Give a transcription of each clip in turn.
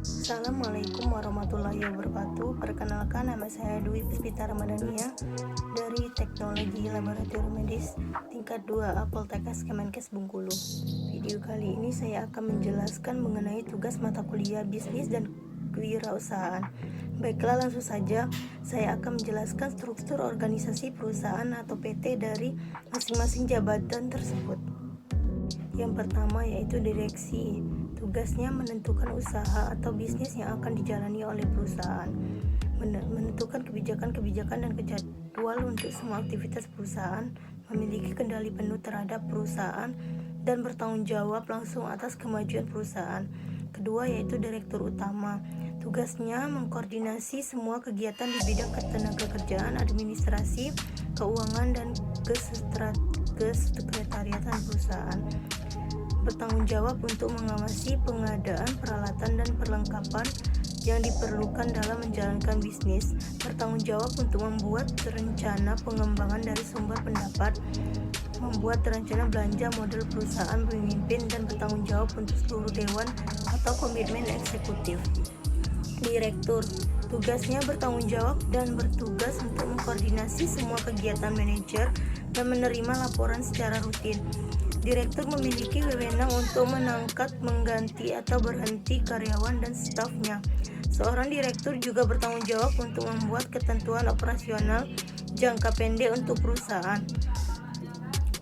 Assalamualaikum warahmatullahi wabarakatuh. Perkenalkan, nama saya Dwi Puspita Ramadhania dari Teknologi Laboratorium Medis tingkat 2 Poltekkes Kemenkes Bengkulu. Video kali ini saya akan menjelaskan mengenai tugas mata kuliah bisnis dan kewirausahaan. Baiklah, langsung saja saya akan menjelaskan struktur organisasi perusahaan atau PT dari masing-masing jabatan tersebut. Yang pertama yaitu direksi. Tugasnya menentukan usaha atau bisnis yang akan dijalani oleh perusahaan, menentukan kebijakan-kebijakan dan jadwal untuk semua aktivitas perusahaan, memiliki kendali penuh terhadap perusahaan, dan bertanggung jawab langsung atas kemajuan perusahaan. Kedua yaitu direktur utama. Tugasnya mengkoordinasi semua kegiatan di bidang ketenagakerjaan, administrasi, keuangan, dan kesekretariatan perusahaan. Bertanggung jawab untuk mengawasi pengadaan peralatan dan perlengkapan yang diperlukan dalam menjalankan bisnis. Bertanggung jawab untuk membuat rencana pengembangan dari sumber pendapat, membuat rencana belanja model perusahaan, pemimpin, dan bertanggung jawab untuk seluruh dewan atau komitmen eksekutif. Direktur. Tugasnya bertanggung jawab dan bertugas untuk mengkoordinasi semua kegiatan manajer dan menerima laporan secara rutin. Direktur memiliki wewenang untuk mengangkat, mengganti, atau berhenti karyawan dan stafnya. Seorang direktur juga bertanggung jawab untuk membuat ketentuan operasional jangka pendek untuk perusahaan.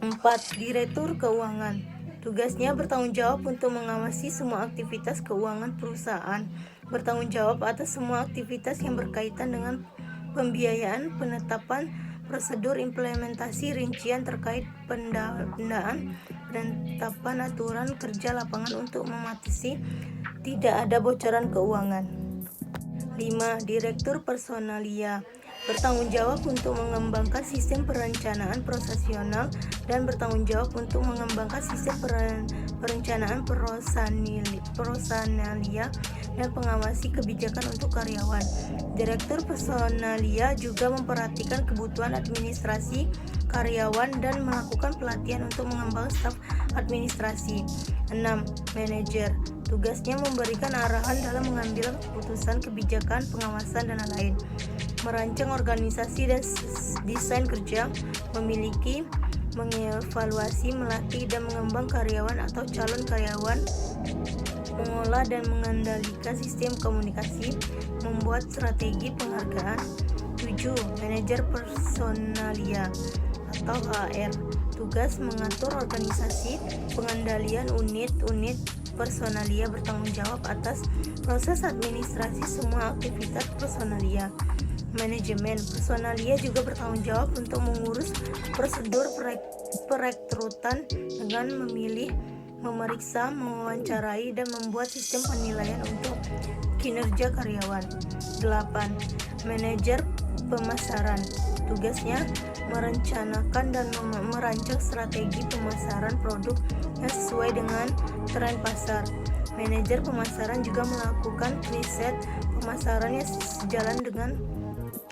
4. Direktur keuangan. Tugasnya bertanggung jawab untuk mengawasi semua aktivitas keuangan perusahaan, bertanggung jawab atas semua aktivitas yang berkaitan dengan pembiayaan, penetapan prosedur, implementasi, rincian terkait pendanaan, penetapan aturan kerja lapangan untuk memastikan tidak ada bocoran keuangan. 5. Direktur personalia. Bertanggung jawab untuk mengembangkan sistem perencanaan profesional dan bertanggung jawab untuk mengembangkan sistem perencanaan personalia dan pengawasi kebijakan untuk karyawan. Direktur personalia juga memperhatikan kebutuhan administrasi karyawan dan melakukan pelatihan untuk mengembangkan staf administrasi. 6. Manajer. Tugasnya memberikan arahan dalam mengambil keputusan, kebijakan, pengawasan, dan lain-lain. Merancang organisasi dan desain kerja, memiliki, mengevaluasi, melatih, dan mengembang karyawan atau calon karyawan, mengolah dan mengendalikan sistem komunikasi, membuat strategi penghargaan. 7. Manajer personalia atau HR. Tugas mengatur organisasi, pengendalian unit-unit personalia, bertanggung jawab atas proses administrasi semua aktivitas personalia. Manajemen personalia juga bertanggung jawab untuk mengurus prosedur perekrutan dengan memilih, memeriksa, mewawancarai, dan membuat sistem penilaian untuk kinerja karyawan. 8. Manajer pemasaran. Tugasnya merencanakan dan merancang strategi pemasaran produk yang sesuai dengan tren pasar. Manajer pemasaran juga melakukan riset pemasaran yang sejalan dengan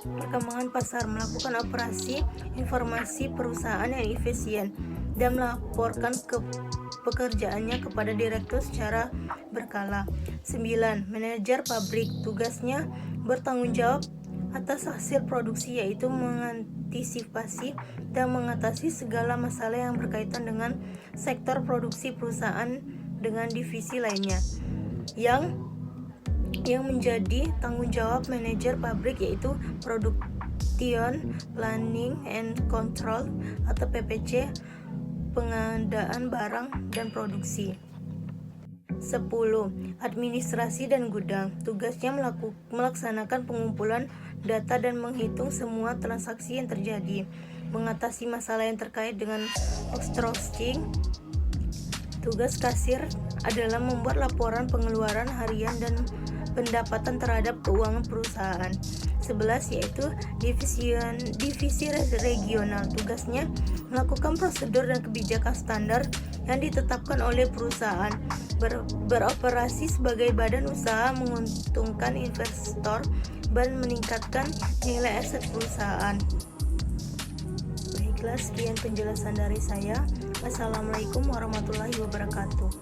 perkembangan pasar, melakukan operasi informasi perusahaan yang efisien, dan melaporkan pekerjaannya kepada direktur secara berkala. 9. Manajer pabrik. Tugasnya bertanggung jawab atas hasil produksi, yaitu mengantisipasi dan mengatasi segala masalah yang berkaitan dengan sektor produksi perusahaan dengan divisi lainnya. Yang menjadi tanggung jawab manajer pabrik yaitu Production Planning and Control atau PPC, pengadaan barang dan produksi. 10. Administrasi dan gudang. Tugasnya melaksanakan pengumpulan data dan menghitung semua transaksi yang terjadi, mengatasi masalah yang terkait dengan outsourcing. Tugas kasir adalah membuat laporan pengeluaran harian dan pendapatan terhadap keuangan perusahaan. 11 yaitu divisi regional. Tugasnya melakukan prosedur dan kebijakan standar yang ditetapkan oleh perusahaan, beroperasi sebagai badan usaha, menguntungkan investor, dan meningkatkan nilai aset perusahaan. Baiklah, sekian penjelasan dari saya. Wassalamualaikum warahmatullahi wabarakatuh.